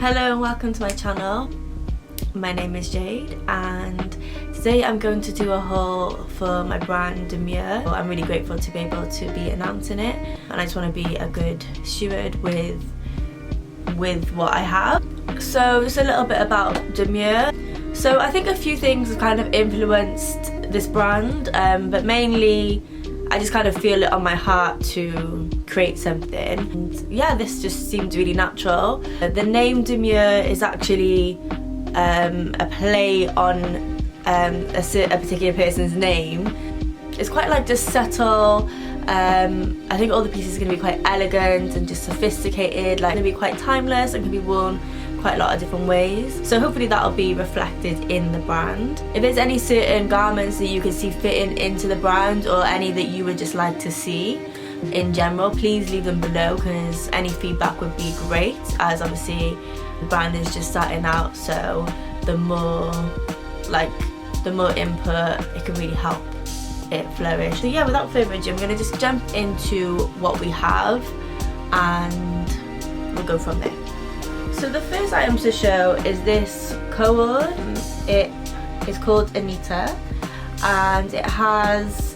Hello and welcome to my channel. My name is Jade and today I'm going to do a haul for my brand Demure. I'm really grateful to be able to be announcing it, and I just want to be a good steward with what I have. So just a little bit about Demure. So I think a few things have kind of influenced this brand, but mainly I just kind of feel it on my heart to create something. And yeah, this just seemed really natural. The name Demure is actually a play on a particular person's name. It's quite like just subtle. I think all the pieces are going to be quite elegant and just sophisticated, like going to be quite timeless and can be worn quite a lot of different ways. So hopefully that'll be reflected in the brand. If there's any certain garments that you can see fitting into the brand, or any that you would just like to see in general, please leave them below, because any feedback would be great, as obviously the brand is just starting out, so the more input, it can really help it flourish. So yeah, without further ado, I'm going to just jump into what we have and we'll go from there. So the first item to show is this cord. It is called Anita and it has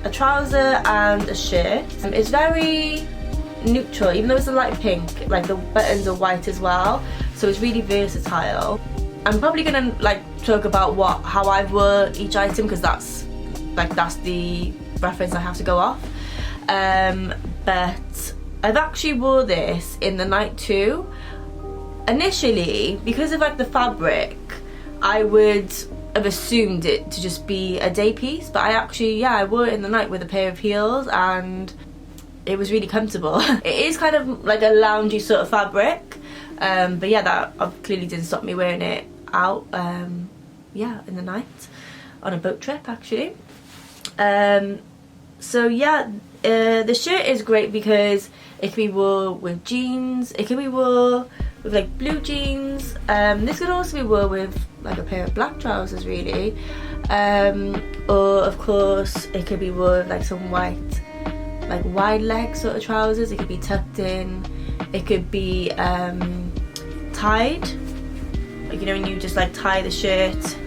a trouser and a shirt. It's very neutral, even though it's a light pink, like the buttons are white as well, so it's really versatile. I'm probably gonna talk about how I wore each item, because that's the reference I have to go off. But I've actually wore this in the night too. Initially, because of the fabric, I would have assumed it to just be a day piece, but I wore it in the night with a pair of heels and it was really comfortable. It is kind of like a loungy sort of fabric, but yeah, that clearly didn't stop me wearing it out in the night on a boat trip actually. So yeah, the shirt is great because it can be worn with jeans, it can be worn with blue jeans. This could also be worn with a pair of black trousers really, or of course it could be worn with some white wide leg sort of trousers. It could be tucked in, it could be tied, when you just tie the shirt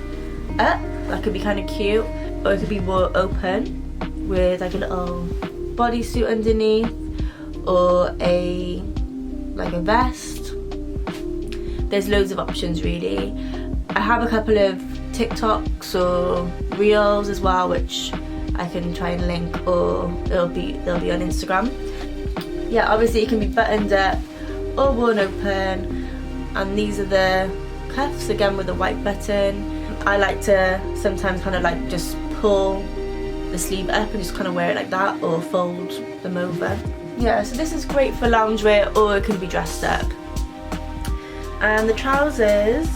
up, that could be kind of cute. Or it could be worn open with a little bodysuit underneath, or a vest. There's loads of options really. I have a couple of TikToks or reels as well, which I can try and link, or they'll be on Instagram. Yeah, obviously it can be buttoned up or worn open, and these are the cuffs again with a white button. I like to sometimes just pull the sleeve up and just wear it like that, or fold them over. Yeah, so this is great for loungewear, or it can be dressed up. And the trousers,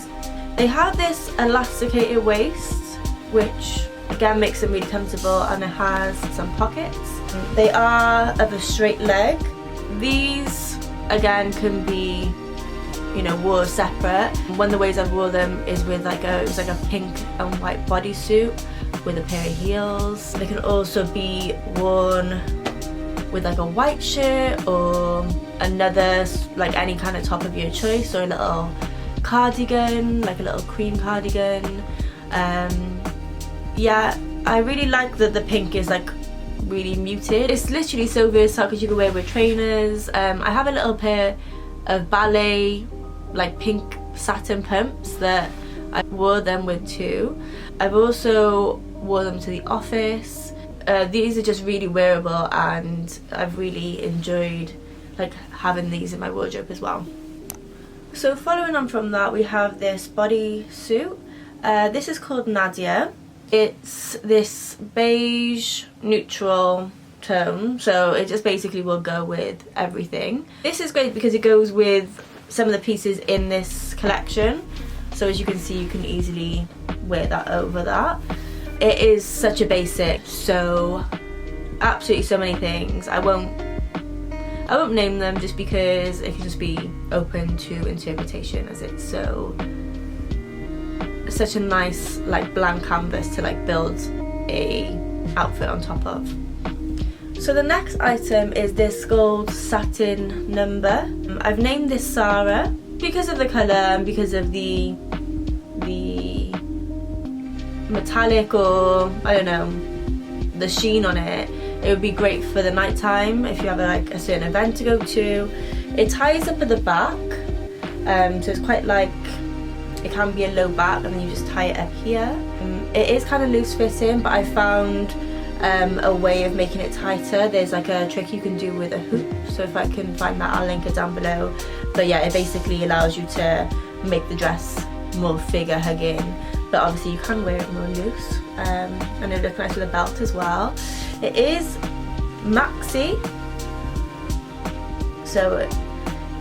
they have this elasticated waist, which again makes them really comfortable, and it has some pockets. They are of a straight leg. These again can be wore separate. One of the ways I've wore them is with it was a pink and white bodysuit with a pair of heels. They can also be worn with a white shirt, or another any kind of top of your choice, or a little cardigan, a little cream cardigan. Yeah, I really like that the pink is really muted. It's literally so versatile because you can wear it with trainers. I have a little pair of ballet pink satin pumps that I wore them with too. I've also wore them to the office. These are just really wearable, and I've really enjoyed having these in my wardrobe as well. So following on from that, we have this bodysuit. This is called Nadia. It's this beige neutral tone, so it just basically will go with everything. This is great because it goes with some of the pieces in this collection, so as you can see, you can easily wear that over that. It is such a basic, so absolutely so many things. I won't name them just because it can just be open to interpretation, as it's such a nice blank canvas to build a outfit on top of. So the next item is this gold satin number. I've named this Sarah. because of the colour and because of the metallic, or I don't know, the sheen on it, it would be great for the night time if you have like a certain event to go to. It ties up at the back, so it's quite like, it can be a low back and then you just tie it up here. It is kind of loose fitting, but I found a way of making it tighter. There's like a trick you can do with a hoop, so if I can find that I'll link it down below. But yeah, it basically allows you to make the dress more figure hugging, but obviously you can wear it more loose, and it looks nice with a belt as well. It is maxi, so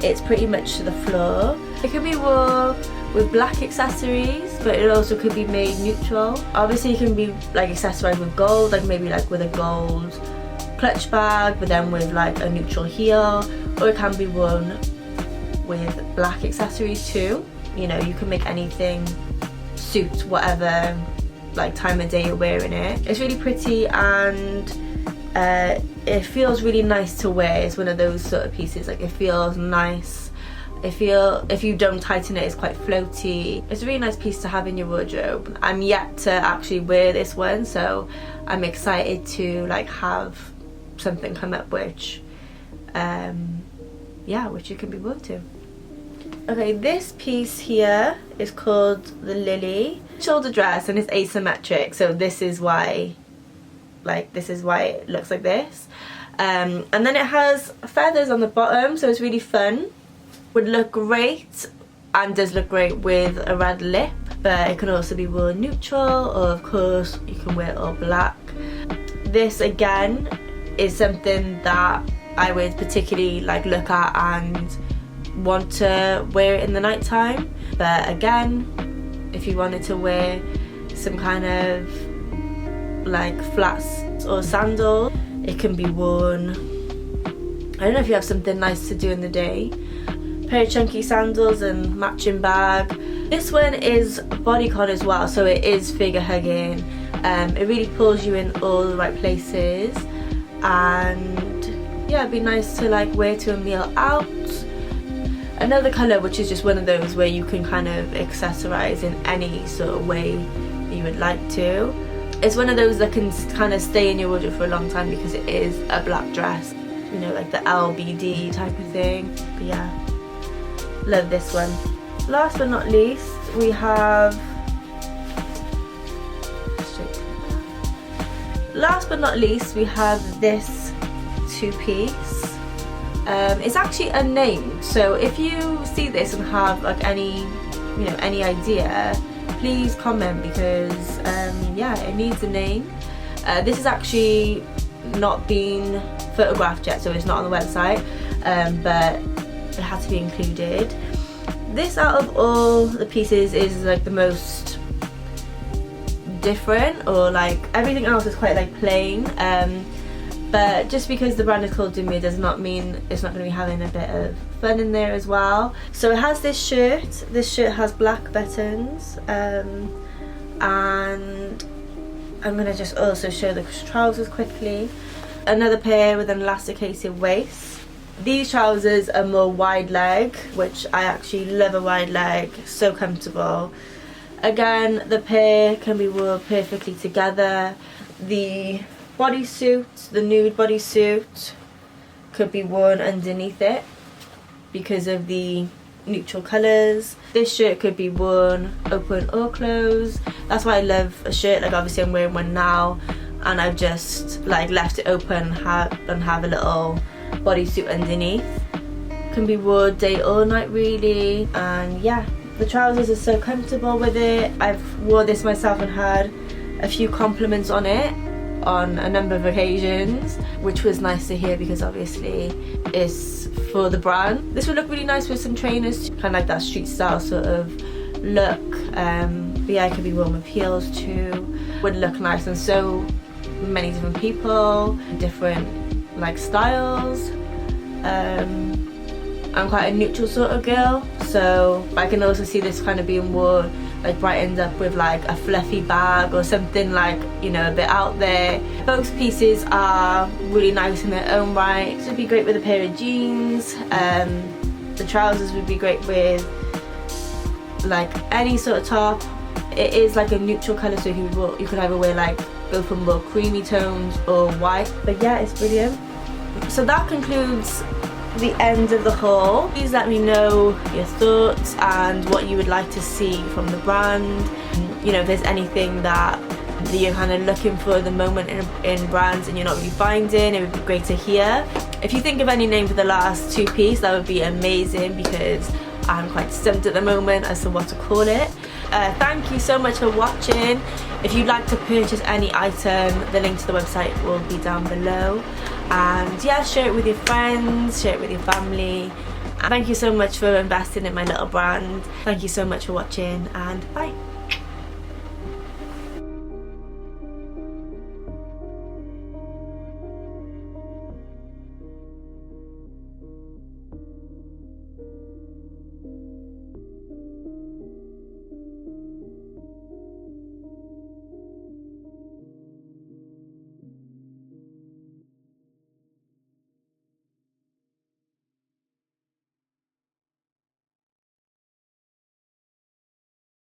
it's pretty much to the floor. It could be worn with black accessories, but it also could be made neutral. Obviously it can be like accessorized with gold, like maybe like with a gold clutch bag, but then with like a neutral heel, or it can be worn with black accessories too. You know, you can make anything suit whatever like time of day you're wearing it. It's really pretty, and it feels really nice to wear. It's one of those sort of pieces, like it feels nice. If you don't tighten it, it's quite floaty. It's a really nice piece to have in your wardrobe. I'm yet to actually wear this one, so I'm excited to like have something come up which yeah, which you can be worn to. Okay, this piece here is called the Lily shoulder dress, and it's asymmetric, so this is why it looks like this. And then it has feathers on the bottom, so it's really fun. Would look great, and does look great with a red lip, but it can also be worn neutral, or of course you can wear it all black. This again is something that I would particularly like look at and want to wear it in the night time. But again, if you wanted to wear some kind of like flats or sandal, it can be worn. I don't know, if you have something nice to do in the day. Pair of chunky sandals and matching bag. This one is bodycon as well, so it is figure hugging. It really pulls you in all the right places, and yeah, it'd be nice to like wear to a meal out. Another colour which is just one of those where you can kind of accessorize in any sort of way you would like to. It's one of those that can kind of stay in your wardrobe for a long time because it is a black dress, you know, like the LBD type of thing. But yeah, love this one. Last but not least, we have this two-piece. It's actually unnamed, so if you see this and have like any idea, please comment, because yeah, it needs a name. This is actually not been photographed yet, so it's not on the website, but it had to be included. This, out of all the pieces, is like the most different, or like everything else is quite like plain, but just because the brand is called Demure does not mean it's not going to be having a bit of fun in there as well. So it has this shirt. This shirt has black buttons, and I'm going to just also show the trousers quickly. Another pair with an elasticated waist. These trousers are more wide leg, which I actually love a wide leg, so comfortable. Again, the pair can be worn perfectly together. The bodysuit, the nude bodysuit, could be worn underneath it because of the neutral colours. This shirt could be worn open or closed. That's why I love a shirt. Like obviously I'm wearing one now, and I've just like left it open and have a little bodysuit underneath. Can be worn day or night really, and yeah, the trousers are so comfortable with it. I've wore this myself and had a few compliments on it on a number of occasions, which was nice to hear because obviously it's for the brand. This would look really nice with some trainers, kind of like that street style sort of look. But yeah, it could be worn with heels too. Would look nice on so many different people, different like styles. I'm quite a neutral sort of girl, so I can also see this kind of being worn like brightened up with like a fluffy bag or something like, you know, a bit out there. Both pieces are really nice in their own right. This would be great with a pair of jeans. The trousers would be great with like any sort of top. It is like a neutral colour, so you could either wear like go for more creamy tones or white. But yeah, it's brilliant. So that concludes the end of the haul. Please let me know your thoughts and what you would like to see from the brand. You know, if there's anything that you're kind of looking for at the moment in brands and you're not really finding, it would be great to hear. If you think of any name for the last two-piece, that would be amazing, because I'm quite stumped at the moment as to what to call it. Thank you so much for watching. If you'd like to purchase any item, the link to the website will be down below. And yeah, share it with your friends, share it with your family. And thank you so much for investing in my little brand. Thank you so much for watching, and bye.